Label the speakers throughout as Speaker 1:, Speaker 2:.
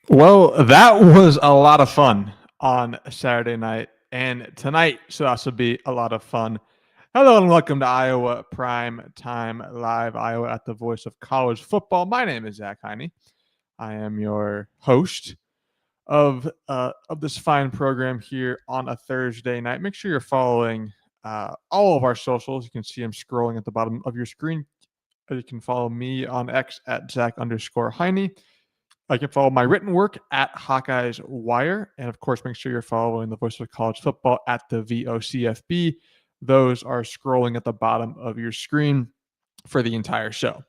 Speaker 1: Well, that was a lot of fun on Saturday night, and tonight should also be a lot of fun. Hello and welcome to Iowa Prime Time Live, Iowa at the voice of college football. My name is Zach Heine. I am your host of this fine program here on a Thursday night. Make sure you're following all of our socials. You can see them scrolling at the bottom of your screen. You can follow me on X at Zach_Heine. You can follow my written work at Hawkeyes Wire. And of course, make sure you're following the voice of college football at the VOCFB. Those are scrolling at the bottom of your screen for the entire show.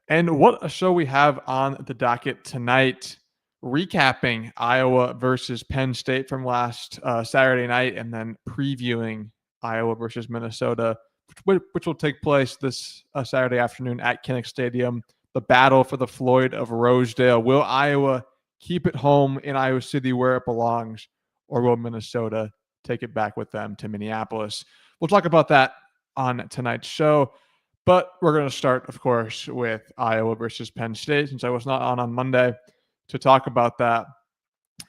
Speaker 1: And what a show we have on the docket tonight, recapping Iowa versus Penn State from last Saturday night, and then previewing Iowa versus Minnesota, which will take place this Saturday afternoon at Kinnick Stadium. The battle for the Floyd of Rosedale. Will Iowa keep it home in Iowa City where it belongs, or will Minnesota take it back with them to Minneapolis? We'll talk about that on tonight's show. But we're going to start, of course, with Iowa versus Penn State, since I was not on Monday to talk about that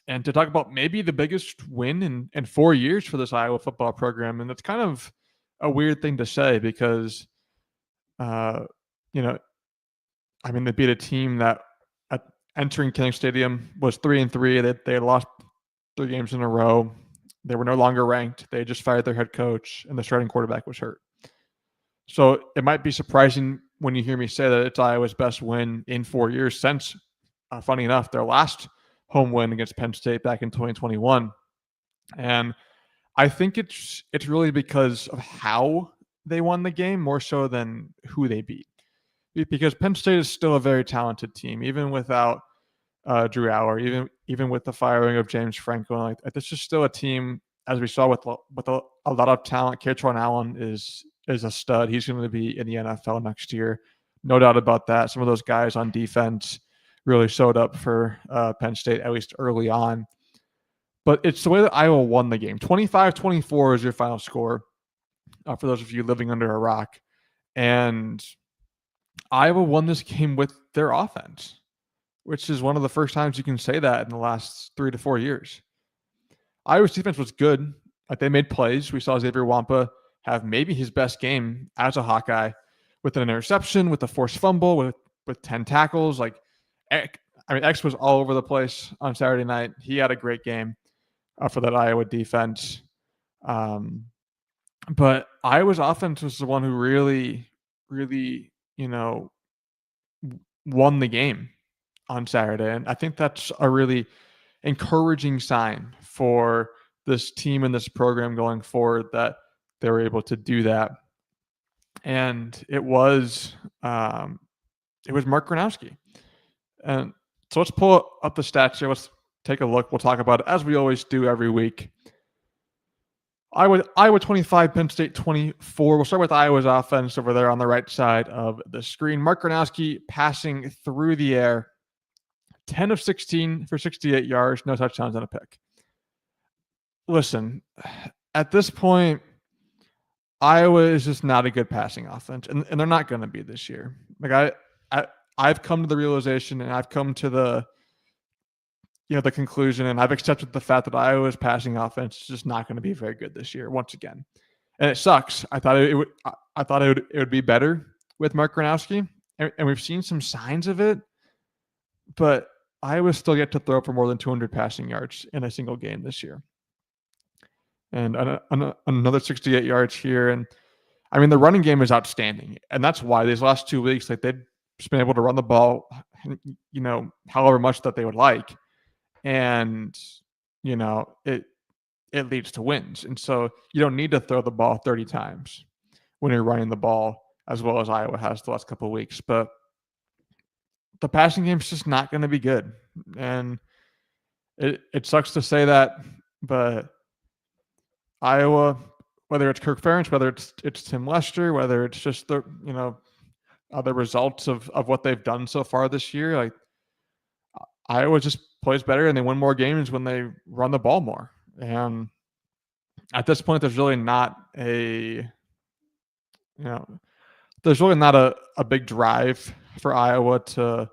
Speaker 1: and to talk about maybe the biggest win in 4 years for this Iowa football program. And it's kind of a weird thing to say because, they beat a team that entering Kinnick Stadium was 3-3. They lost 3 games in a row. They were no longer ranked. They just fired their head coach, and the starting quarterback was hurt. So it might be surprising when you hear me say that it's Iowa's best win in 4 years since, funny enough, their last home win against Penn State back in 2021. And I think it's really because of how they won the game more so than who they beat. Because Penn State is still a very talented team, even without Drew Allar, even with the firing of James Franco. This is still a team, as we saw with a lot of talent. Katron Allen is a stud. He's going to be in the NFL next year. No doubt about that. Some of those guys on defense really showed up for Penn State, at least early on. But it's the way that Iowa won the game. 25-24 is your final score for those of you living under a rock. And Iowa won this game with their offense, which is one of the first times you can say that in the last 3 to 4 years. Iowa's defense was good. They made plays. We saw Xavier Wampa have maybe his best game as a Hawkeye with an interception, with a forced fumble, with 10 tackles. X was all over the place on Saturday night. He had a great game for that Iowa defense. But Iowa's offense was the one who really, won the game on Saturday. And I think that's a really encouraging sign for this team and this program going forward, that they were able to do that. And it was Mark Gronowski. And so let's pull up the stats here. Let's take a look. We'll talk about it as we always do every week. Iowa 25, Penn State 24. We'll start with Iowa's offense over there on the right side of the screen. Mark Gronowski passing through the air, 10 of 16 for 68 yards, no touchdowns and a pick. Listen, at this point, Iowa is just not a good passing offense, and they're not going to be this year. I've come to the realization, and I've come to the conclusion, and I've accepted the fact that Iowa's passing offense is just not going to be very good this year once again, and it sucks. I thought it would be better with Mark Gronowski, and we've seen some signs of it, but Iowa still yet to throw for more than 200 passing yards in a single game this year. And another 68 yards here. And the running game is outstanding. And that's why these last 2 weeks, they've just been able to run the ball, however much that they would like. And, it leads to wins. And so you don't need to throw the ball 30 times when you're running the ball as well as Iowa has the last couple of weeks. But the passing game is just not going to be good. And it sucks to say that, but Iowa, whether it's Kirk Ferentz, whether it's Tim Lester, whether it's just the results of what they've done so far this year, Iowa just plays better and they win more games when they run the ball more. And at this point, there's really not a big drive for Iowa to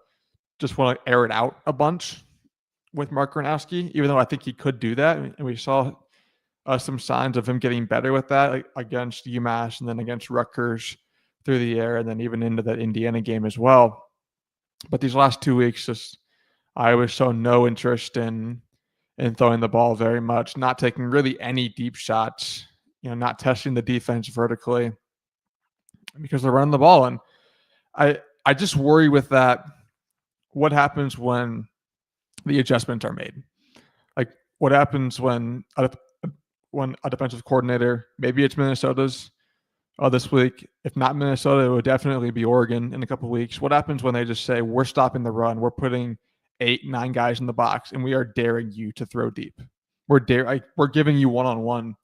Speaker 1: just want to air it out a bunch. with Mark Gronowski, even though I think he could do that. And we saw some signs of him getting better with that, like against UMass and then against Rutgers through the air, and then even into that Indiana game as well. But these last 2 weeks, Iowa showed no interest in throwing the ball very much, not taking really any deep shots, not testing the defense vertically because they're running the ball. And I just worry with that. What happens when the adjustments are made? Like, what happens when a defensive coordinator, maybe it's Minnesota's this week. If not Minnesota, it would definitely be Oregon in a couple of weeks. What happens when they just say, we're stopping the run, we're putting 8-9 guys in the box, and we are daring you to throw deep. We're giving you one-on-one,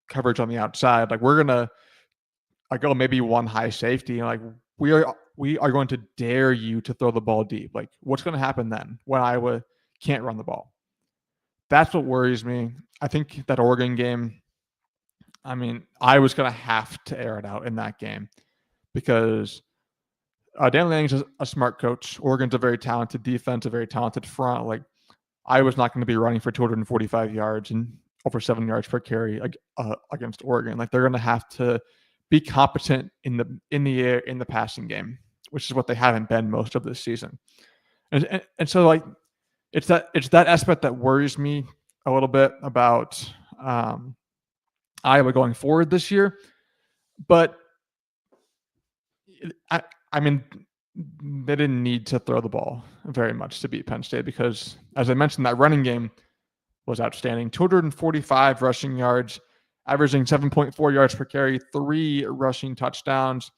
Speaker 1: coverage on the outside. Like, we're gonna go maybe one high safety, and like we are going to dare you to throw the ball deep. Like, what's going to happen then when Iowa can't run the ball? That's what worries me. I think that Oregon game, Iowa's going to have to air it out in that game because Dan Lanning's a smart coach. Oregon's a very talented defense, a very talented front. Like, Iowa's not going to be running for 245 yards and over 7 yards per carry against Oregon. Like, they're going to have to be competent in the air, in the passing game, which is what they haven't been most of this season. And so, like, it's that aspect that worries me a little bit about Iowa going forward this year. But they didn't need to throw the ball very much to beat Penn State because, as I mentioned, that running game was outstanding. 245 rushing yards, averaging 7.4 yards per carry, 3 rushing touchdowns.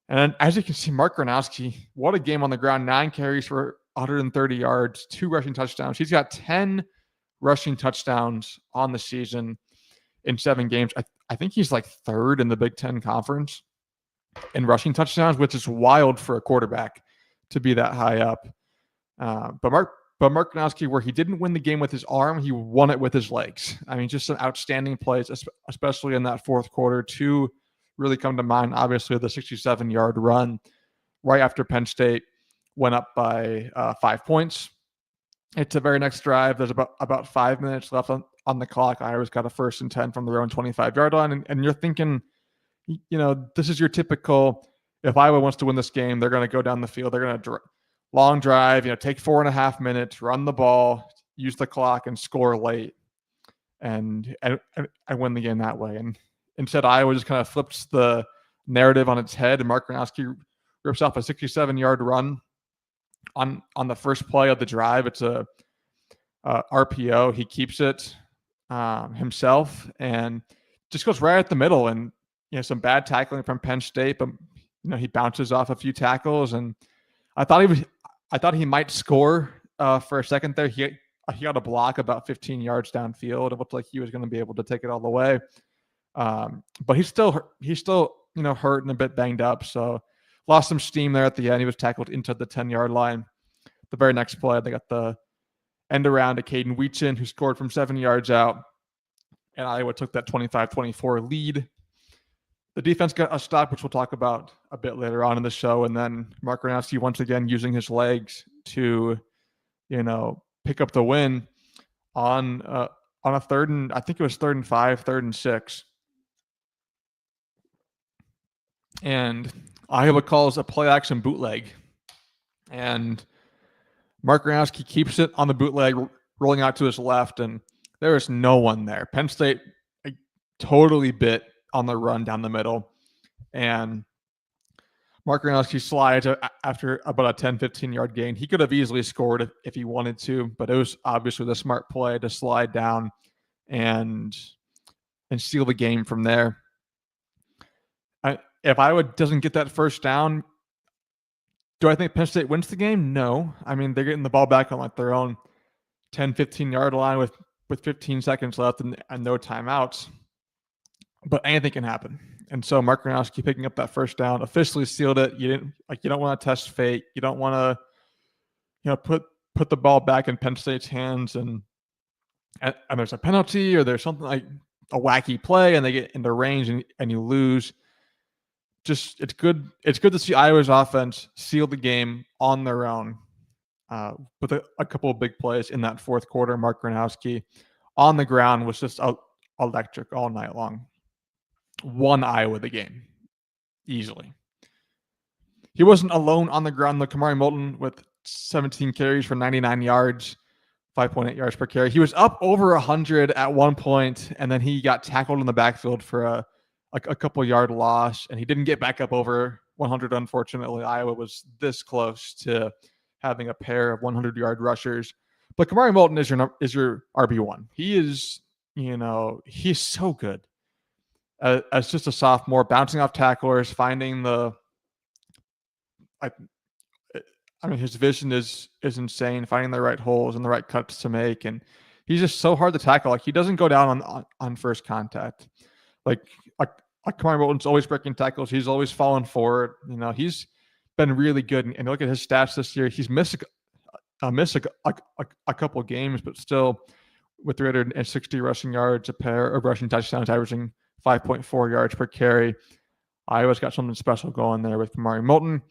Speaker 1: And then, as you can see, Mark Gronowski, what a game on the ground. 9 carries for 130 yards, 2 rushing touchdowns. He's got 10 rushing touchdowns on the season in 7 games. I think he's like 3rd in the Big Ten Conference in rushing touchdowns, which is wild for a quarterback to be that high up. But Mark Gronowski, where he didn't win the game with his arm, he won it with his legs. Just some outstanding plays, especially in that fourth quarter. 2 really come to mind. Obviously, the 67-yard run right after Penn State went up by 5 points. It's the very next drive. There's about 5 minutes left on the clock. Iowa's got a 1st and 10 from their own 25-yard line. And you're thinking, this is your typical, if Iowa wants to win this game, they're going to go down the field. They're going to long drive, take 4.5 minutes, run the ball, use the clock, and score late, and win the game that way. And instead, Iowa just kind of flips the narrative on its head, and Mark Gronowski rips off a 67-yard run on the first play of the drive. It's a RPO. He keeps it himself and just goes right at the middle. And some bad tackling from Penn State, but he bounces off a few tackles, and I thought he might score for a second there. He got a block about 15 yards downfield. It looked like he was going to be able to take it all the way, but he's still hurt and a bit banged up. So lost some steam there at the end. He was tackled into the 10-yard line. The very next play, they got the end around to Caden Weechin, who scored from 7 yards out, and Iowa took that 25-24 lead. The defense got a stop, which we'll talk about a bit later on in the show. And then Mark Gronowski once again using his legs to, pick up the win on a 3rd and, I think it was 3rd and 5, 3rd and 6. And Iowa calls a play action bootleg. And Mark Gronowski keeps it on the bootleg, rolling out to his left, and there is no one there. Penn State totally bit on the run down the middle, and Mark Gronowski slides after about a 10, 15-yard gain. He could have easily scored if he wanted to, but it was obviously the smart play to slide down and seal the game from there. If Iowa doesn't get that first down, do I think Penn State wins the game? No. They're getting the ball back on like their own 10, 15-yard line with 15 seconds left and no timeouts. But anything can happen. And so Mark Gronowski picking up that first down officially sealed it. You don't want to test fate. You don't want to, put the ball back in Penn State's hands and there's a penalty or there's something like a wacky play and they get into range and you lose. Just it's good to see Iowa's offense seal the game on their own. with a couple of big plays in that fourth quarter. Mark Gronowski on the ground was just electric all night long. Won Iowa the game easily. He wasn't alone on the ground, though. Kamari Moulton with 17 carries for 99 yards, 5.8 yards per carry. He was up over 100 at one point, and then he got tackled in the backfield for a couple yard loss, and he didn't get back up over 100, unfortunately. Iowa was this close to having a pair of 100-yard rushers. But Kamari Moulton is your RB1. He is, he's so good. As just a sophomore, bouncing off tacklers, finding his vision is insane, finding the right holes and the right cuts to make, and he's just so hard to tackle. Like, he doesn't go down on first contact. Like Kamari Moulton's always breaking tackles. He's always falling forward. He's been really good. And look at his stats this year. He's missed a couple of games, but still with 360 rushing yards, a pair of rushing touchdowns, averaging 5.4 yards per carry. Iowa's got something special going there with Kamari Moulton.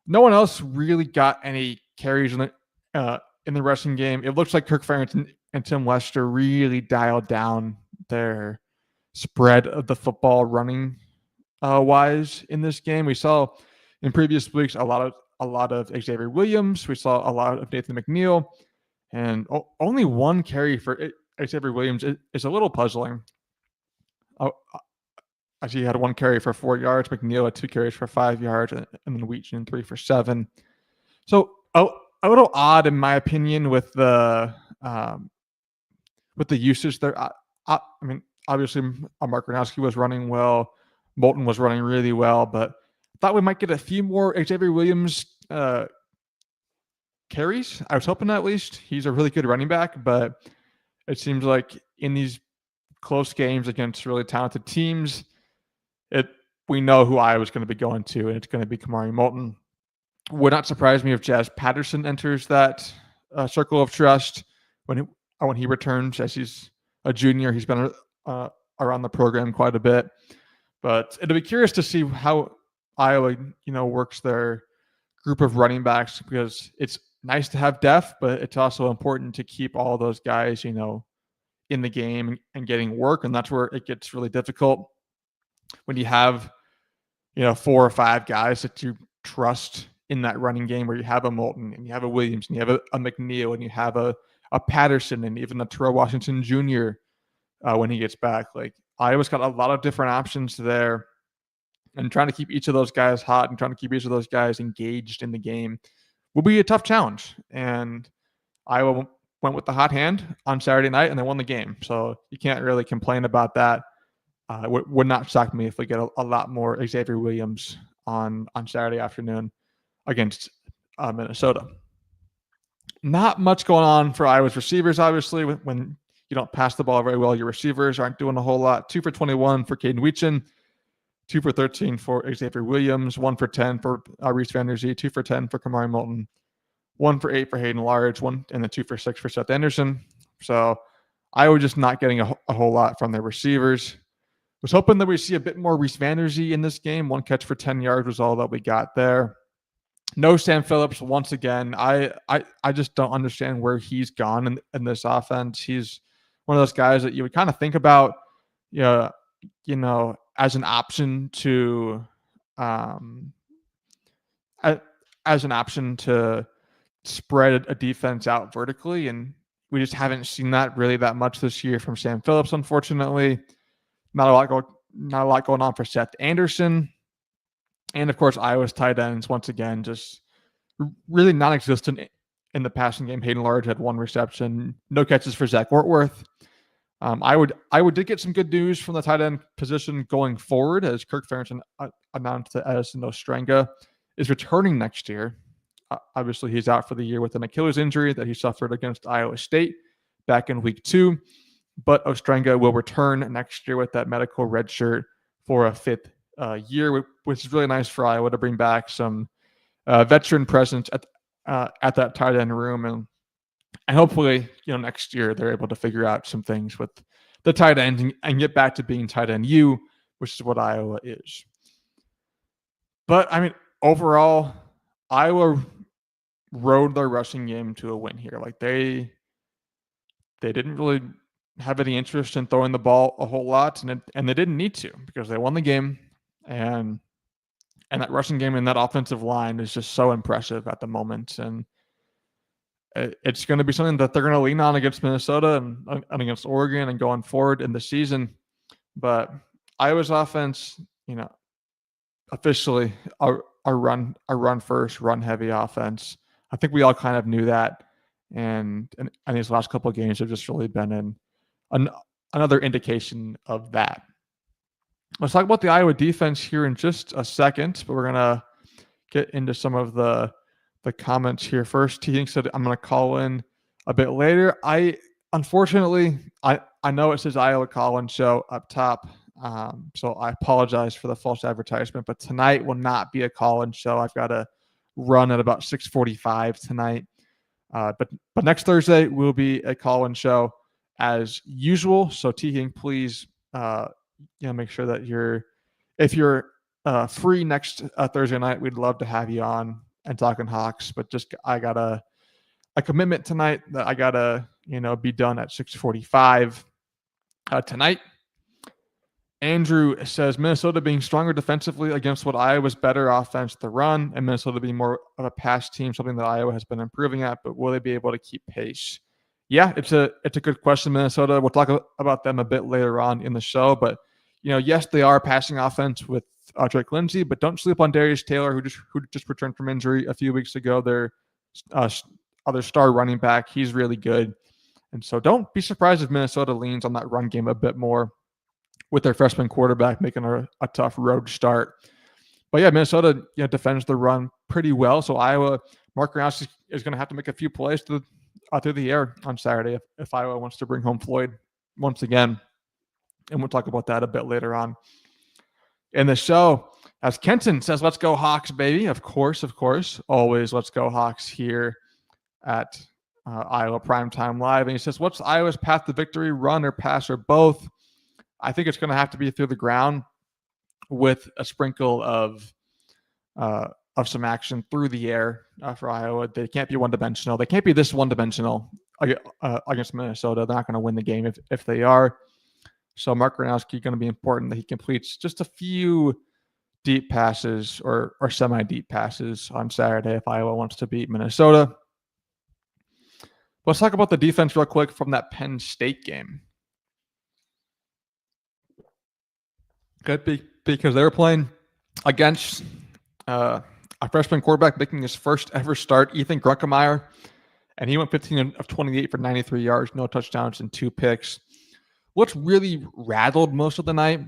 Speaker 1: No one else really got any carries in the rushing game. It looks like Kirk Ferentz and Tim Lester really dialed down their spread of the football running wise in this game. We saw in previous weeks a lot of Xavier Williams. We saw a lot of Nathan McNeil, and only one carry for Xavier Williams is a little puzzling. Actually, he had one carry for 4 yards. McNeil had 2 carries for 5 yards, and then Wheaton 3 for 7. So a little odd, in my opinion, with the usage there. I mean, obviously, Mark Gronowski was running well. Moulton was running really well, but I thought we might get a few more Xavier Williams carries. I was hoping at least. He's a really good running back, but it seems like in these close games against really talented teams, we know who Iowa's going to be going to, and it's going to be Kamari Moulton. Would not surprise me if Jazz Patterson enters that circle of trust when he returns, as he's a junior. He's been around the program quite a bit, but it'll be curious to see how Iowa, works their group of running backs, because it's nice to have depth, but it's also important to keep all those guys, in the game and getting work, and that's where it gets really difficult when you have 4 or 5 guys that you trust in that running game, where you have a Moulton and you have a Williams and you have a McNeil and you have a Patterson and even a Terrell Washington Jr. When he gets back. Like, Iowa's got a lot of different options there, and trying to keep each of those guys hot and trying to keep each of those guys engaged in the game will be a tough challenge. And Iowa went with the hot hand on Saturday night, and they won the game. So you can't really complain about that. Would not shock me if we get a lot more Xavier Williams on Saturday afternoon against Minnesota. Not much going on for Iowa's receivers, obviously. When you don't pass the ball very well, your receivers aren't doing a whole lot. 2 for 21 for Caden Wheaton, 2 for 13 for Xavier Williams, 1 for 10 for Reese Van Der Zee, 2 for 10 for Kamari Moulton, 1 for 8 for Hayden Large, and then 2 for 6 for Seth Anderson. So Iowa just not getting a whole lot from their receivers. Was hoping that we see a bit more Reese Van Der Zee in this game. 1 catch for 10 yards was all that we got there. No Sam Phillips once again. I just don't understand where he's gone in this offense. He's one of those guys that you would kind of think about, as an option to spread a defense out vertically, and we just haven't seen that really that much this year from Sam Phillips, unfortunately. Not a lot going on for Seth Anderson. And, of course, Iowa's tight ends, once again, just really non-existent in the passing game. Hayden Large had 1 reception. No catches for Zach Ortworth. Iowa did get some good news from the tight end position going forward, as Kirk Ferentz announced that Edison Ostrenga is returning next year. Obviously, he's out for the year with an Achilles injury that he suffered against Iowa State back in week 2. But Ostrenga will return next year with that medical red shirt for a 5th year, which is really nice for Iowa to bring back some veteran presence at that tight end room, and hopefully, next year they're able to figure out some things with the tight end and get back to being tight end U, which is what Iowa is. But I mean, overall, Iowa rode their rushing game to a win here. Like they didn't really have any interest in throwing the ball a whole lot, and they didn't need to because they won the game, and that rushing game and that offensive line is just so impressive at the moment, and it's going to be something that they're going to lean on against Minnesota and against Oregon and going forward in the season. But Iowa's offense, officially a run first, run heavy offense. I think we all kind of knew that, and these last couple of games have just really been another indication of that. Let's talk about the Iowa defense here in just a second, but we're gonna get into some of the comments here first. T said I'm gonna call in a bit later. Unfortunately, I know it says Iowa Call-In Show up top. So I apologize for the false advertisement, but tonight will not be a call-in show. I've got to run at about 6:45 tonight. But next Thursday will be a call-in show as usual. So T-King, please, make sure that if you're free next Thursday night, we'd love to have you on and talking Hawks. But I got a commitment tonight that I gotta be done at 6:45 tonight. Andrew says Minnesota being stronger defensively against what Iowa's better offense, the run, and Minnesota being more of a pass team, something that Iowa has been improving at, but will they be able to keep pace? Yeah, it's a good question, Minnesota. We'll talk about them a bit later on in the show, but yes, they are a passing offense with Drake Lindsey, but don't sleep on Darius Taylor, who just returned from injury a few weeks ago. Their other star running back, he's really good, and so don't be surprised if Minnesota leans on that run game a bit more, with their freshman quarterback making a tough road start. But yeah, Minnesota defends the run pretty well. So Iowa, MarkRogersTV is going to have to make a few plays through the air on Saturday if Iowa wants to bring home Floyd once again. And we'll talk about that a bit later on in the show. As Kenton says, let's go Hawks, baby. Of course. Always let's go Hawks here at Iowa Primetime Live. And he says, what's Iowa's path to victory, run or pass or both? I think it's going to have to be through the ground with a sprinkle of some action through the air for Iowa. They can't be one-dimensional. They can't be this one-dimensional against Minnesota. They're not going to win the game if they are. So Mark Gronowski going to be important that he completes just a few deep passes or semi-deep passes on Saturday if Iowa wants to beat Minnesota. Let's talk about the defense real quick from that Penn State game. Good, because they were playing against a freshman quarterback making his first ever start, Ethan Grunkemeyer, and he went 15 of 28 for 93 yards, no touchdowns, and 2 picks. What's really rattled most of the night,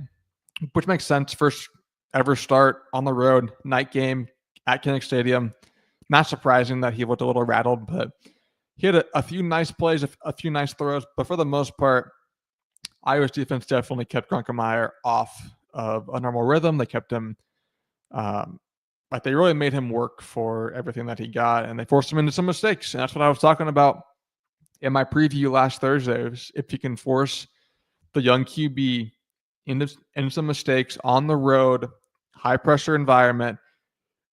Speaker 1: which makes sense, first ever start on the road, night game at Kinnick Stadium. Not surprising that he looked a little rattled, but he had a few nice plays, a few nice throws, but for the most part, Iowa's defense definitely kept Grunkemeyer off of a normal rhythm. They kept him, they really made him work for everything that he got, and they forced him into some mistakes. And that's what I was talking about in my preview last Thursday. If you can force the young QB into some mistakes on the road, high pressure environment,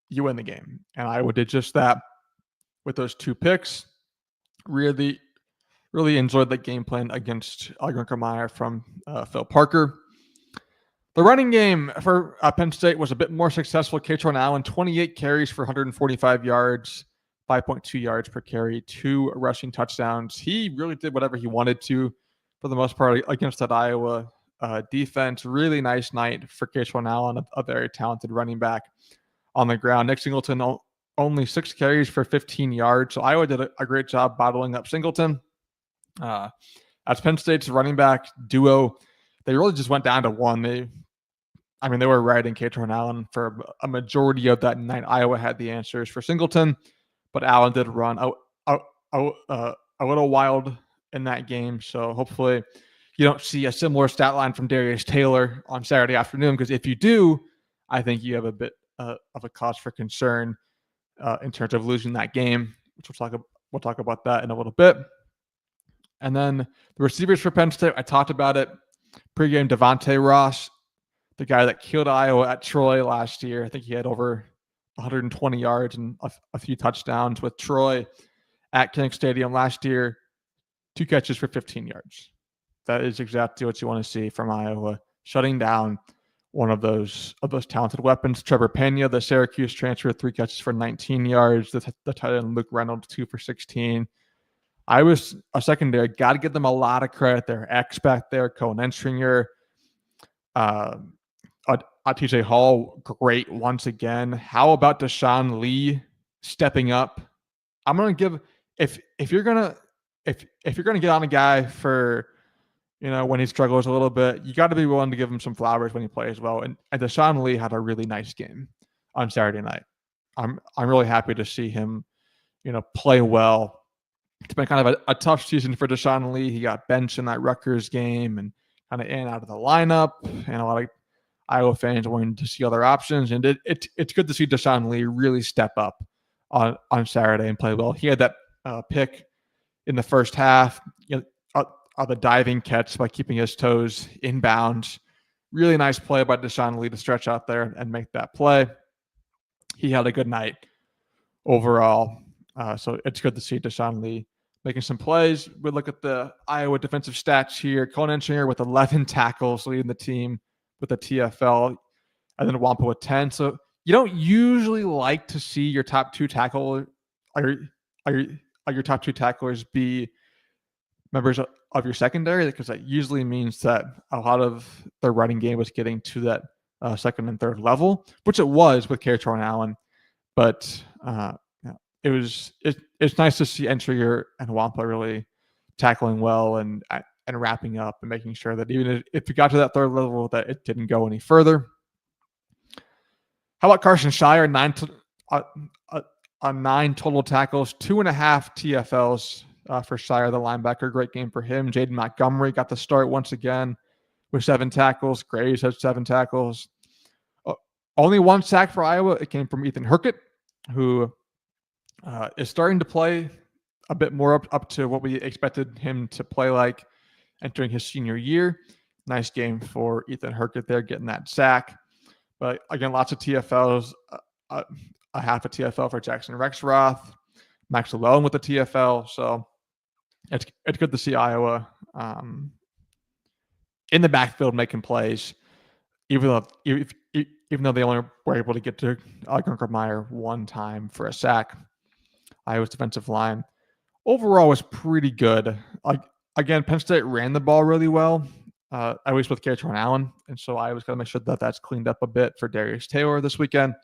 Speaker 1: you win the game. And Iowa did just that with those 2 picks. Really enjoyed that game plan against Grunkemeyer from Phil Parker. The running game for Penn State was a bit more successful. Katron Allen, 28 carries for 145 yards, 5.2 yards per carry, 2 rushing touchdowns. He really did whatever he wanted to for the most part against that Iowa defense. Really nice night for Katron Allen, a very talented running back on the ground. Nick Singleton, only 6 carries for 15 yards. So Iowa did a great job bottling up Singleton. As Penn State's running back duo, they really just went down to one. They were riding Katron Allen for a majority of that night. Iowa had the answers for Singleton, but Allen did run a little wild in that game. So hopefully you don't see a similar stat line from Darius Taylor on Saturday afternoon, because if you do, I think you have a bit of a cause for concern in terms of losing that game, which we'll talk about that in a little bit. And then the receivers for Penn State, I talked about it pregame. Devontae Ross, the guy that killed Iowa at Troy last year. I think he had over 120 yards and a few touchdowns. With Troy at Kinnick Stadium last year, 2 catches for 15 yards. That is exactly what you want to see from Iowa, shutting down one of those talented weapons. Trevor Pena, the Syracuse transfer, 3 catches for 19 yards. The tight end Luke Reynolds, 2 for 16. Iowa's a secondary. Got to give them a lot of credit. Their X back there, Cohen Enstringer, TJ Hall, great once again. How about Deshaun Lee stepping up? I'm gonna give if you're gonna get on a guy for when he struggles a little bit, you got to be willing to give him some flowers when he plays well. And Deshaun Lee had a really nice game on Saturday night. I'm really happy to see him play well. It's been kind of a tough season for Deshaun Lee. He got benched in that Rutgers game and kind of in and out of the lineup, and a lot of Iowa fans wanting to see other options. And it's good to see Deshaun Lee really step up on Saturday and play well. He had that pick in the first half, the diving catch by keeping his toes inbounds. Really nice play by Deshaun Lee to stretch out there and make that play. He had a good night overall. So it's good to see Deshaun Lee making some plays. We look at the Iowa defensive stats here. Cohen Enchinger with 11 tackles, leading the team with the TFL, and then Wampa with 10. So you don't usually like to see your top 2 tackle your top 2 tacklers be members of your secondary, because that usually means that a lot of their running game was getting to that second and third level, which it was with Kerry Allen. But it's nice to see Entringer and Wampa really tackling well and wrapping up and making sure that even if it got to that third level, that it didn't go any further. How about Carson Shire? 9 total tackles, 2.5 TFLs for Shire, the linebacker. Great game for him. Jaden Montgomery got the start once again with 7 tackles. Graves had 7 tackles. Only 1 sack for Iowa. It came from Ethan Herkett, who is starting to play a bit more up to what we expected him to play like entering his senior year. Nice game for Ethan Herkett there, getting that sack. But again, lots of TFLs, a half a TFL for Jackson Rexroth, Max Alone with the TFL. So it's good to see Iowa in the backfield making plays, even though they only were able to get to Grunkermeyer 1 time for a sack. Iowa's defensive line overall was pretty good. Again, Penn State ran the ball really well, at least with Kerry Allen, and so Iowa's got to make sure that that's cleaned up a bit for Darius Taylor this weekend.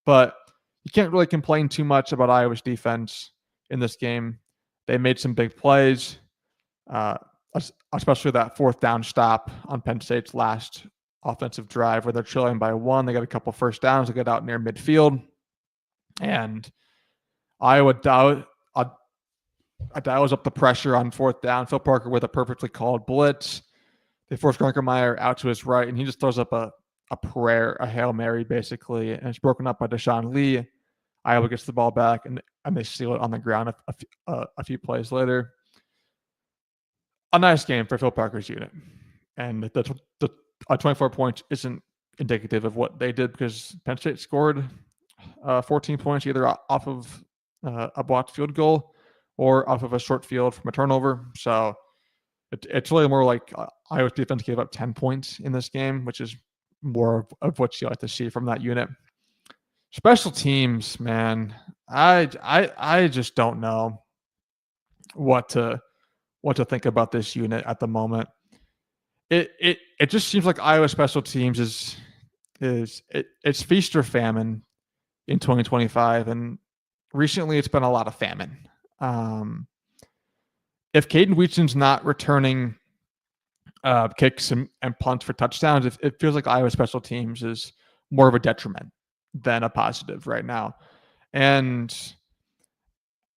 Speaker 1: But you can't really complain too much about Iowa's defense in this game. They made some big plays, especially that 4th down stop on Penn State's last offensive drive where they're trailing by 1. They got a couple first downs to get out near midfield. And Iowa dials up the pressure on 4th down. Phil Parker with a perfectly called blitz. They force Grunkermeyer out to his right, and he just throws up a prayer, a Hail Mary, basically, and it's broken up by Deshaun Lee. Iowa gets the ball back, and they seal it on the ground a few plays later. A nice game for Phil Parker's unit. And the 24 points isn't indicative of what they did, because Penn State scored 14 points either off of a blocked field goal or off of a short field from a turnover. So it's really more like Iowa's defense gave up 10 points in this game, which is more of what you like to see from that unit. Special teams, man, I just don't know what to think about this unit at the moment. It just seems like Iowa special teams it's feast or famine in 2025, and recently it's been a lot of famine. If Caden Wheaton's not returning kicks and punts for touchdowns, it feels like Iowa special teams is more of a detriment than a positive right now. And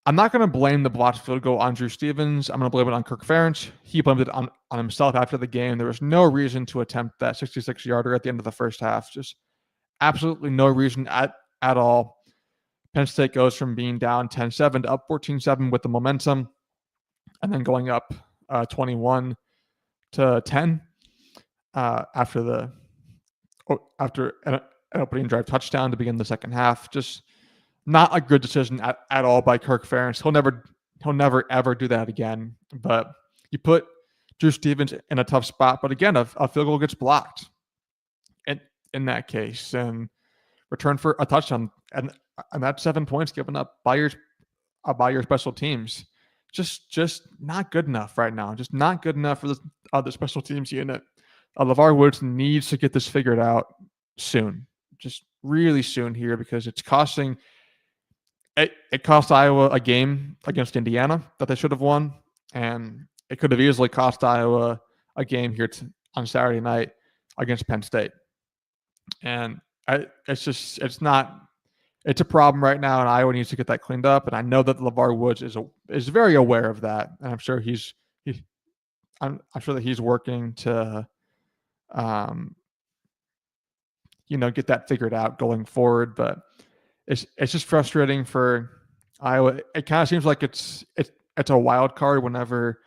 Speaker 1: I'm not going to blame the blocked field goal on Drew Stevens. I'm going to blame it on Kirk Ferentz. He blamed it on himself after the game. There was no reason to attempt that 66-yarder at the end of the first half. Just absolutely no reason at all. Penn State goes from being down 10-7 to up 14-7 with the momentum, and then going up 21-10 after opening drive touchdown to begin the second half. Just not a good decision at all by Kirk Ferentz. He'll never ever do that again. But you put Drew Stevens in a tough spot. But again, a field goal gets blocked in that case and return for a touchdown. And that's 7 points given up by your special teams. Just not good enough right now. Just not good enough for the special teams unit. LeVar Woods needs to get this figured out soon. Just really soon here, because it's costing it cost Iowa a game against Indiana that they should have won, and it could have easily cost Iowa a game here on Saturday night against Penn State. And it's a problem right now, and Iowa needs to get that cleaned up. And I know that LeVar Woods is very aware of that, and I'm sure that he's working to get that figured out going forward. But it's just frustrating for Iowa. It kind of seems like it's a wild card whenever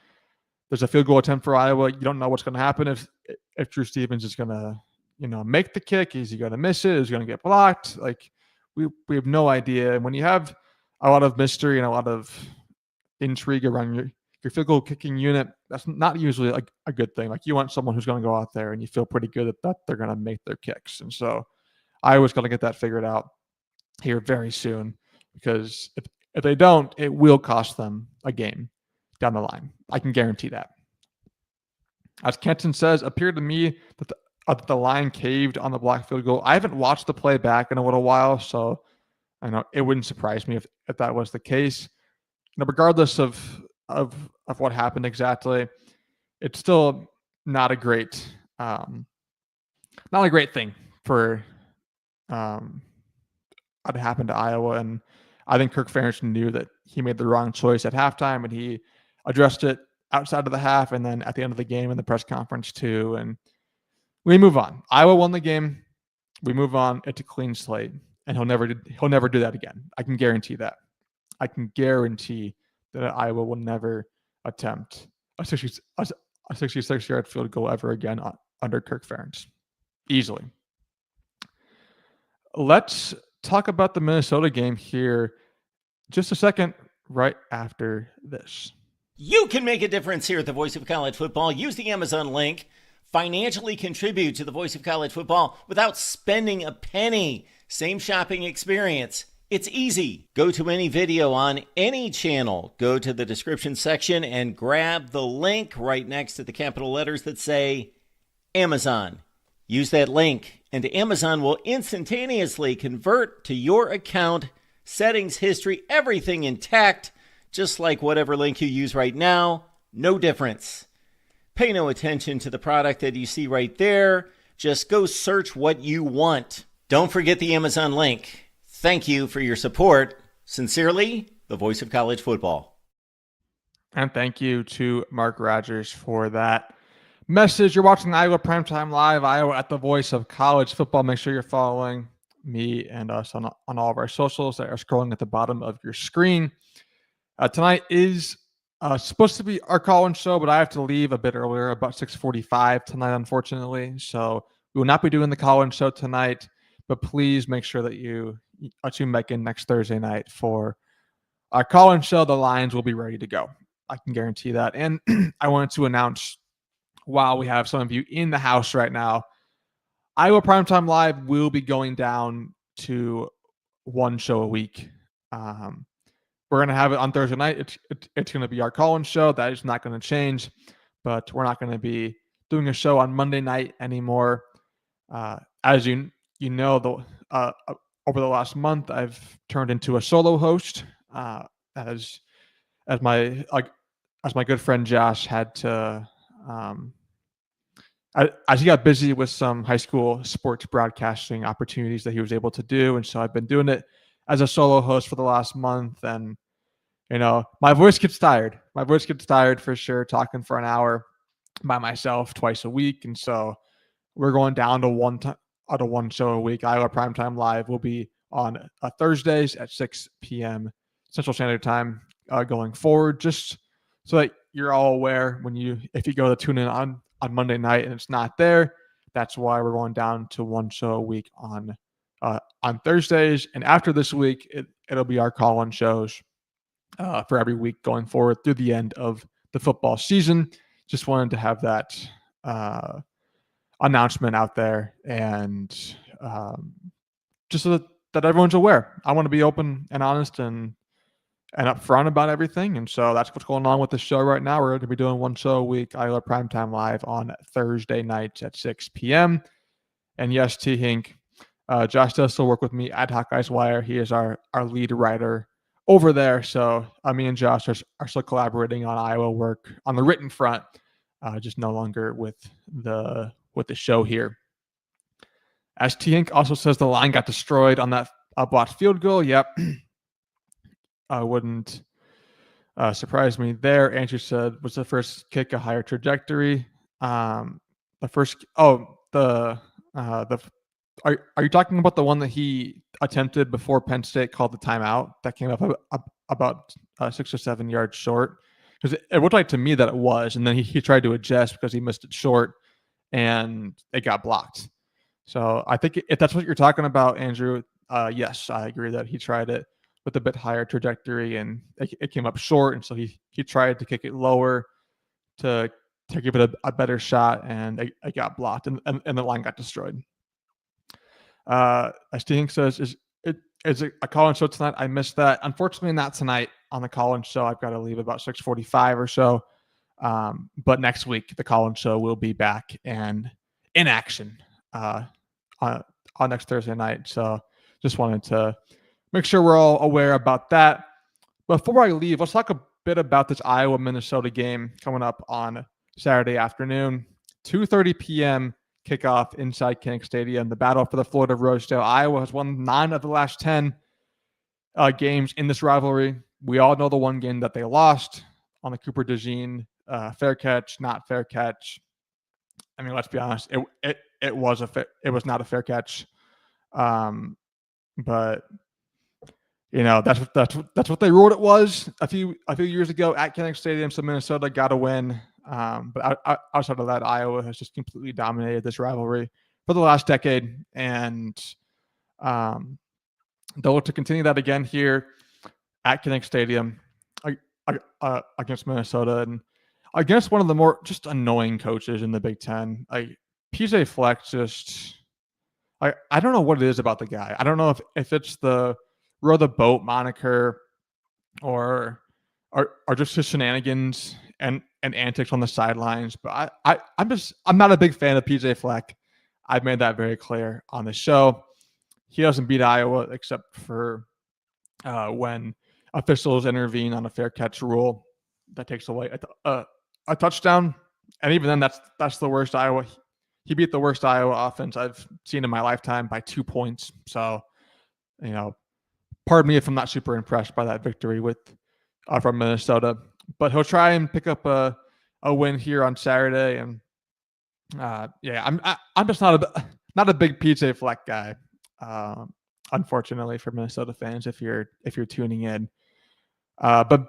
Speaker 1: there's a field goal attempt for Iowa. You don't know what's going to happen if Drew Stevens is going to make the kick. Is he going to miss it? Is he going to get blocked? Like we have no idea. And when you have a lot of mystery and a lot of intrigue around your field goal kicking unit, that's not usually a good thing. Like you want someone who's going to go out there and you feel pretty good that they're going to make their kicks. And so Iowa's going to get that figured out here very soon, because if they don't, it will cost them a game down the line. I can guarantee that. As Kenton says, appeared to me that the line caved on the blocked field goal. I haven't watched the play back in a little while, so I know it wouldn't surprise me if that was the case. Regardless of what happened exactly, it's still not a great thing for what happened to Iowa. And I think Kirk Ferentz knew that he made the wrong choice at halftime, and he addressed it outside of the half and then at the end of the game in the press conference too. And we move on. Iowa won the game. We move on. It's a clean slate, and he'll never do that again. I can guarantee that. I can guarantee that Iowa will never attempt a 66-yard field goal ever again under Kirk Ferentz. Easily. Let's talk about the Minnesota game here just a second, right after this.
Speaker 2: You can make a difference here at the Voice of College Football. Use the Amazon link. Financially contribute to the Voice of College Football without spending a penny. Same shopping experience. It's easy. Go to any video on any channel. Go to the description section and grab the link right next to the capital letters that say Amazon. Use that link, and Amazon will instantaneously convert to your account, settings, history, everything intact, just like whatever link you use right now. No difference. Pay no attention to the product that you see right there. Just go search what you want. Don't forget the Amazon link. Thank you for your support. Sincerely, the Voice of College Football.
Speaker 1: And thank you to Mark Rogers for that message. You're watching Iowa Primetime Live, Iowa at the Voice of College Football. Make sure you're following me and us on all of our socials that are scrolling at the bottom of your screen. Tonight is supposed to be our call-in show, but I have to leave a bit earlier, about 6:45 tonight, unfortunately. So we will not be doing the call-in show tonight, but please make sure that you tune back in next Thursday night for our call-in show. The lines will be ready to go. I can guarantee that. And I wanted to announce, while we have some of you in the house right now, Iowa Primetime Live will be going down to one show a week. We're going to have it on Thursday night. It's going to be our call-in show. That is not going to change, but we're not going to be doing a show on Monday night anymore. As you know, over the last month, I've turned into a solo host, as my good friend Josh had to, as he got busy with some high school sports broadcasting opportunities that he was able to do. And so I've been doing it as a solo host for the last month. And, my voice gets tired. My voice gets tired for sure, talking for an hour by myself twice a week. And so we're going down to one show a week. Iowa Primetime Live will be on Thursdays at 6 p.m. Central Standard Time going forward, just so that you're all aware if you go to tune in on Monday night and it's not there. That's why we're going down to one show a week on on Thursdays. And after this week, it'll be our call-in shows for every week going forward through the end of the football season. Just wanted to have that announcement out there, and just so that everyone's aware. I want to be open and honest and upfront about everything. And so that's what's going on with the show right now. We're going to be doing one show a week, Iowa Primetime Live, on Thursday nights at 6 p.m. And yes, T. Hink, Josh does still work with me at Hawkeyes Wire. He is our lead writer over there. So me and Josh are still collaborating on Iowa work on the written front, just no longer with the show here. As T. Hink also says, the line got destroyed on that blocked field goal. Yep. Wouldn't surprise me there. Andrew said, was the first kick a higher trajectory? Are you talking about the one that he attempted before Penn State called the timeout that came up about 6 or 7 yards short? Because it looked like to me that it was, and then he tried to adjust because he missed it short, and it got blocked. So I think if that's what you're talking about, Andrew, yes, I agree that he tried it with a bit higher trajectory, and it came up short, and so he tried to kick it lower to give it a better shot, and it got blocked, and the line got destroyed. As Stink says, is it a call-in show tonight? I missed that. Unfortunately, not tonight on the call-in show. I've got to leave about 6:45 or so. But next week, the call-in show will be back and in action on next Thursday night. So just wanted to make sure we're all aware about that. Before I leave, let's talk a bit about this Iowa-Minnesota game coming up on Saturday afternoon, 2:30 p.m. kickoff inside Kinnick Stadium. The battle for the Florida Rosedale. Iowa has won 9 of the last 10 games in this rivalry. We all know the one game that they lost on the Cooper DeJean fair catch, not fair catch. I mean, let's be honest, it was not a fair catch. But that's what they ruled it was a few years ago at Kinnick Stadium. So Minnesota got a win. But outside of that, Iowa has just completely dominated this rivalry for the last decade, and they'll look to continue that again here at Kinnick Stadium against Minnesota and against one of the more just annoying coaches in the Big Ten. PJ Fleck I don't know what it is about the guy. I don't know if it's the row the boat moniker or just his shenanigans and antics on the sidelines. But I'm not a big fan of PJ Fleck. I've made that very clear on the show. He doesn't beat Iowa except for when officials intervene on a fair catch rule that takes away a touchdown. And even then, that's the worst Iowa. He beat the worst Iowa offense I've seen in my lifetime by 2 points. So, pardon me if I'm not super impressed by that victory from Minnesota. But he'll try and pick up a win here on Saturday. And I'm just not a big PJ Fleck guy. Unfortunately for Minnesota fans, if you're tuning in. But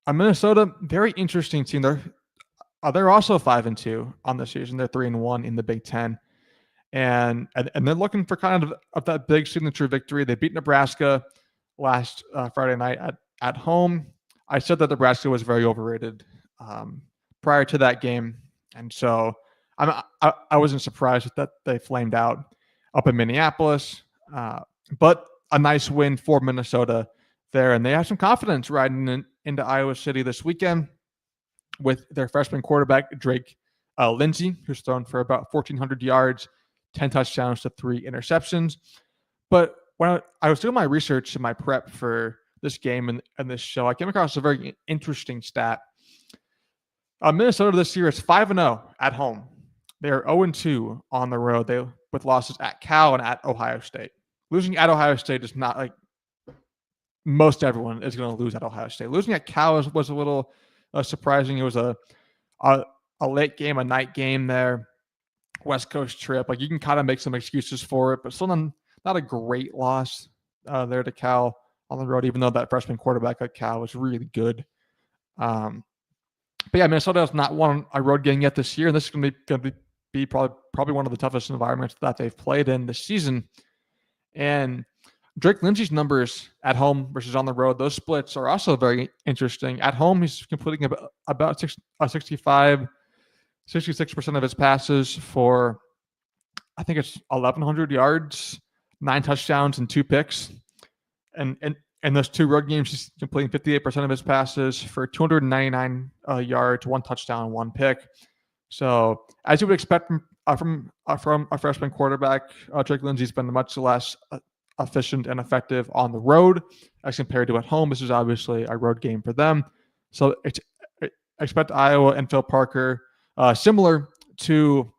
Speaker 1: Minnesota, very interesting team. They're also 5-2 on the season. They're 3-1 in the Big Ten, and they're looking for kind of that big signature victory. They beat Nebraska last Friday night at home. I said that Nebraska was very overrated prior to that game, and so I wasn't surprised that they flamed out up in Minneapolis. But a nice win for Minnesota there, and they have some confidence riding into Iowa City this weekend with their freshman quarterback, Drake Lindsey, who's thrown for about 1,400 yards, 10 touchdowns to 3 interceptions. But when I was doing my research and my prep for this game and this show, I came across a very interesting stat. Minnesota this year is 5-0 at home. They are 0-2 on the road. With losses at Cal and at Ohio State. Losing at Ohio State is not like most everyone is going to lose at Ohio State. Losing at Cal was a little surprising. It was a late game, a night game there, West Coast trip. Like, you can kind of make some excuses for it, but still not a great loss there to Cal on the road, even though that freshman quarterback at Cal was really good. But yeah, Minnesota has not won a road game yet this year, and this is going to be probably one of the toughest environments that they've played in this season. And Drake Lindsey's numbers at home versus on the road, those splits are also very interesting. At home, he's completing about 66% of his passes for, I think it's 1,100 yards, 9 touchdowns, and 2 picks. And those 2 road games, he's completing 58% of his passes for 299 yards, 1 touchdown, 1 pick. So, as you would expect from a freshman quarterback, Drake Lindsey's been much less efficient and effective on the road as compared to at home. This is obviously a road game for them. So, expect Iowa and Phil Parker, similar to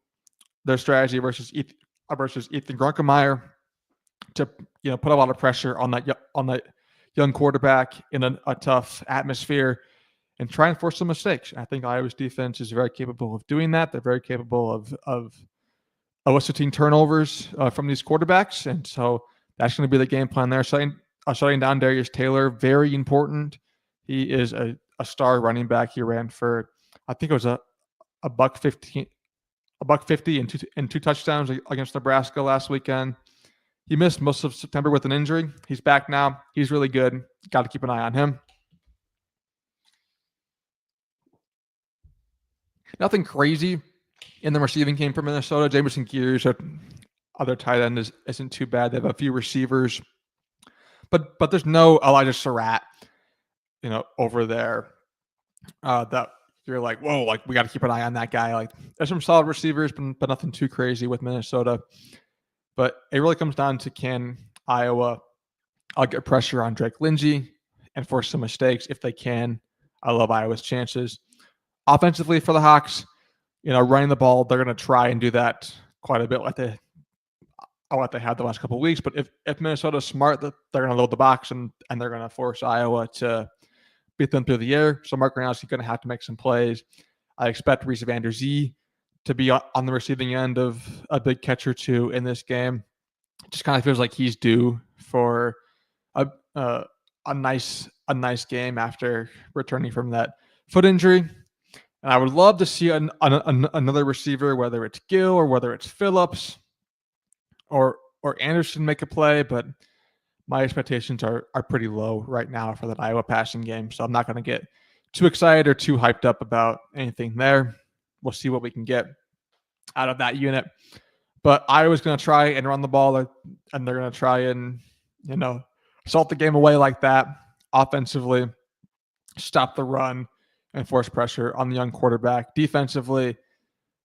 Speaker 1: their strategy versus Ethan Grunkemeyer, to put a lot of pressure on that young quarterback in a tough atmosphere and try and force some mistakes. I think Iowa's defense is very capable of doing that. They're very capable of eliciting turnovers from these quarterbacks, and so that's going to be the game plan there. Shutting down Darius Taylor, very important. He is a star running back. He ran for, I think it was a $150 and 2 touchdowns against Nebraska last weekend. He missed most of September with an injury. He's back now. He's really good. Got to keep an eye on him. Nothing crazy in the receiving game for Minnesota. Jamison Gears, other tight end, isn't too bad. They have a few receivers, but there's no Elijah Surratt, over there that you're like, whoa, like we got to keep an eye on that guy. Like there's some solid receivers, but nothing too crazy with Minnesota. But it really comes down to, can Iowa get pressure on Drake Lindsey and force some mistakes? If they can, I love Iowa's chances. Offensively for the Hawks, running the ball, they're going to try and do that quite a bit like they had the last couple of weeks. But if Minnesota's smart, they're going to load the box and they're going to force Iowa to beat them through the air. So Mark Granowski's going to have to make some plays. I expect Reese Van Der Zee to be on the receiving end of a big catch or two in this game. It just kind of feels like he's due for a nice game after returning from that foot injury. And I would love to see another receiver, whether it's Gill or whether it's Phillips or Anderson, make a play. But my expectations are pretty low right now for that Iowa passing game. So I'm not going to get too excited or too hyped up about anything there. We'll see what we can get out of that unit. But Iowa's going to try and run the ball, and they're going to try and, salt the game away like that offensively, stop the run, and force pressure on the young quarterback. Defensively,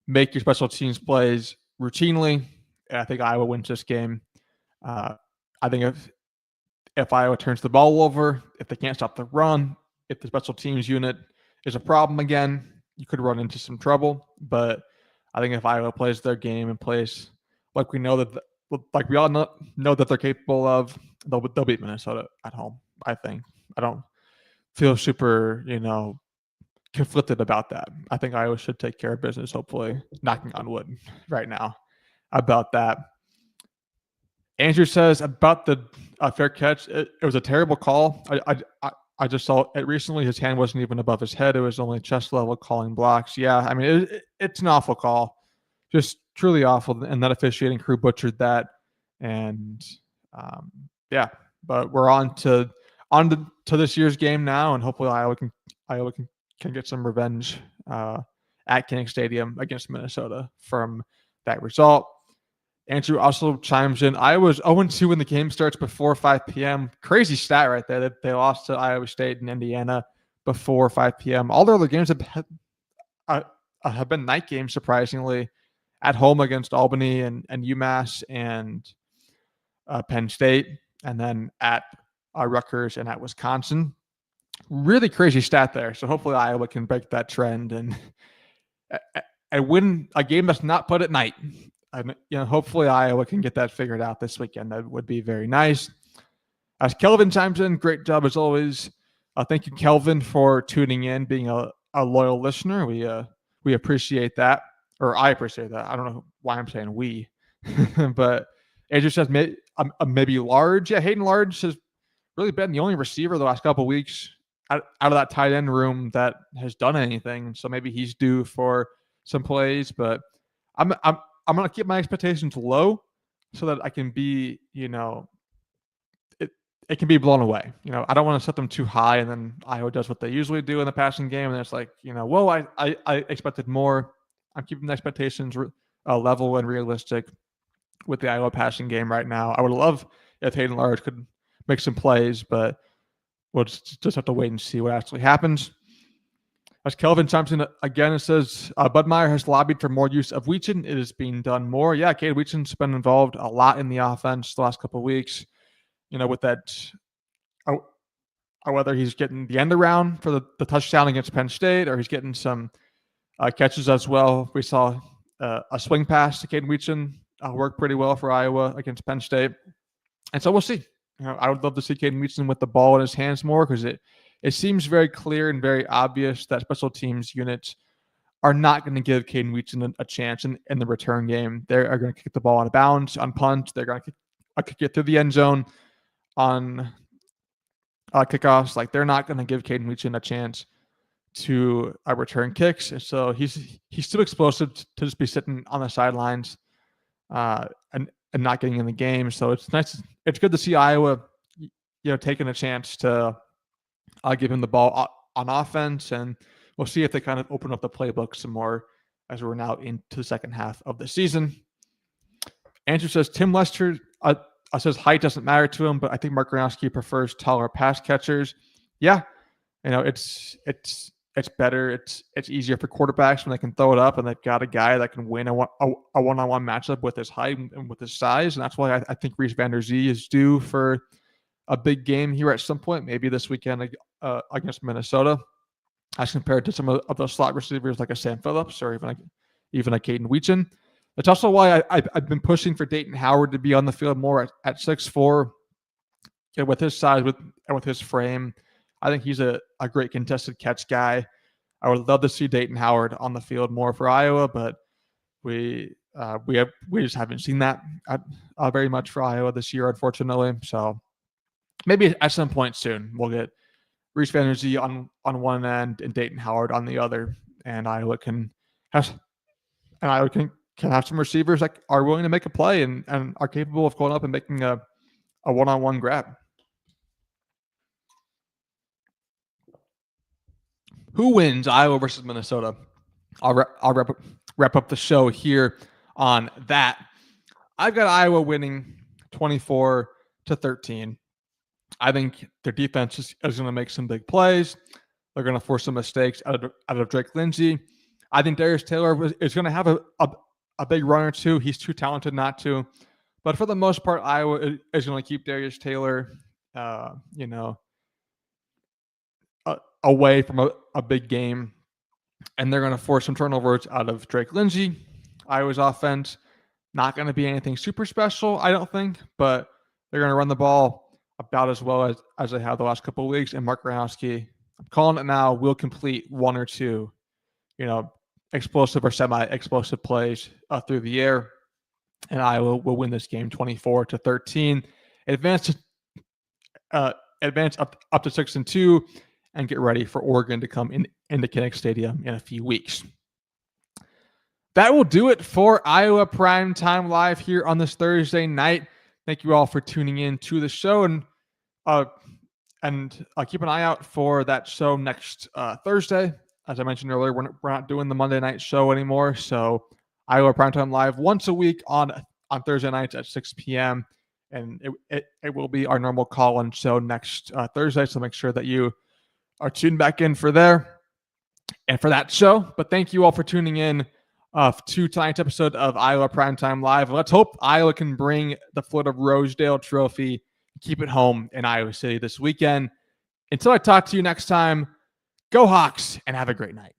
Speaker 1: make your special teams plays routinely. And I think Iowa wins this game. I think if Iowa turns the ball over, if they can't stop the run, if the special teams unit is a problem again, you could run into some trouble. But I think if Iowa plays their game and plays like we know like we all know that they're capable of, they'll beat Minnesota at home. I think. I don't feel super, conflicted about that. I think Iowa should take care of business, hopefully, knocking on wood right now about that. Andrew says about the fair catch, it was a terrible call. I just saw it recently. His hand wasn't even above his head. It was only chest level, calling blocks. Yeah, I mean, it's an awful call. Just truly awful. And that officiating crew butchered that. And yeah, but we're on to this year's game now, and hopefully Iowa can get some revenge at King Stadium against Minnesota from that result. Andrew also chimes in, Iowa's 0-2 when the game starts before 5 p.m. Crazy stat right there. They lost to Iowa State and Indiana before 5 p.m. All their other games have been night games, surprisingly, at home against Albany and UMass and Penn State, and then at Rutgers and at Wisconsin. Really crazy stat there. So hopefully Iowa can break that trend and win a game that's not put at night. Hopefully Iowa can get that figured out this weekend. That would be very nice. As Kelvin chimes in, great job as always. Thank you, Kelvin, for tuning in, being a loyal listener. We appreciate that, or I appreciate that. I don't know why I'm saying we, but Andrew says maybe Large. Yeah, Hayden Large has really been the only receiver the last couple of weeks out of that tight end room that has done anything. So maybe he's due for some plays, but I'm going to keep my expectations low. so that I can be, it can be blown away. I don't want to set them too high, and then Iowa does what they usually do in the passing game, and it's like, whoa, I expected more. I'm keeping the expectations level and realistic with the Iowa passing game right now. I would love if Hayden Large could make some plays, but we'll just have to wait and see what actually happens. As Kelvin chimes in again, it says, Bud Meyer has lobbied for more use of Weechin. It is being done more. Yeah, Cade Weechin's been involved a lot in the offense the last couple of weeks, with that, whether he's getting the end around for the touchdown against Penn State or he's getting some catches as well. We saw a swing pass to Cade Weechin work pretty well for Iowa against Penn State. And so we'll see. I would love to see Cade Weechin with the ball in his hands more, because it seems very clear and very obvious that special teams units are not going to give Cade Weechin a chance in the return game. They are going to kick the ball out of bounds on punt. They're going to kick it through the end zone on kickoffs. Like, they're not going to give Cade Weechin a chance to return kicks. And so he's too explosive to just be sitting on the sidelines and not getting in the game. So it's nice. It's good to see Iowa, taking a chance to give him the ball on offense, and we'll see if they kind of open up the playbook some more as we're now into the second half of the season. Andrew says Tim Lester says height doesn't matter to him, but I think Mark Gronowski prefers taller pass catchers. Yeah, it's better. It's easier for quarterbacks when they can throw it up and they've got a guy that can win a one-on-one matchup with his height and with his size. And that's why I think Reese Van Der Zee is due for a big game here at some point, maybe this weekend against Minnesota, as compared to some of those slot receivers like a Sam Phillips or even a Caden Weechin. That's also why I've been pushing for Dayton Howard to be on the field more at 6'4", with his size and with his frame. I think he's a great contested catch guy. I would love to see Dayton Howard on the field more for Iowa, but we just haven't seen that very much for Iowa this year, unfortunately. So maybe at some point soon we'll get Reese Van Der Zee on one end and Dayton Howard on the other, and Iowa can have some receivers that are willing to make a play and are capable of going up and making a one-on-one grab. Who wins, Iowa versus Minnesota? I'll wrap up the show here on that. I've got Iowa winning 24-13. I think their defense is going to make some big plays. They're going to force some mistakes out of Drake Lindsey. I think Darius Taylor is going to have a big run or two. He's too talented not to. But for the most part, Iowa is going to keep Darius Taylor, away from a big game. And they're going to force some turnovers out of Drake Lindsey. Iowa's offense, not going to be anything super special, I don't think. But they're going to run the ball about as well as they have the last couple of weeks. And Mark Gronowski, I'm calling it now, will complete one or two, explosive or semi-explosive plays through the air. And Iowa will win this game 24-13. Advance up to 6-2, and get ready for Oregon to come into Kinnick Stadium in a few weeks. That will do it for Iowa Primetime Live here on this Thursday night. Thank you all for tuning in to the show, and keep an eye out for that show next Thursday. As I mentioned earlier, we're not doing the Monday night show anymore, so Iowa Primetime Live once a week on Thursday nights at 6 p.m., and it will be our normal call-in show next Thursday, so make sure that you are tuned back in for there and for that show. But thank you all for tuning in to tonight's episode of Iowa Primetime Live. Let's hope Iowa can bring the Florida Rosedale Trophy, keep it home in Iowa City this weekend. Until I talk to you next time, go Hawks and have a great night.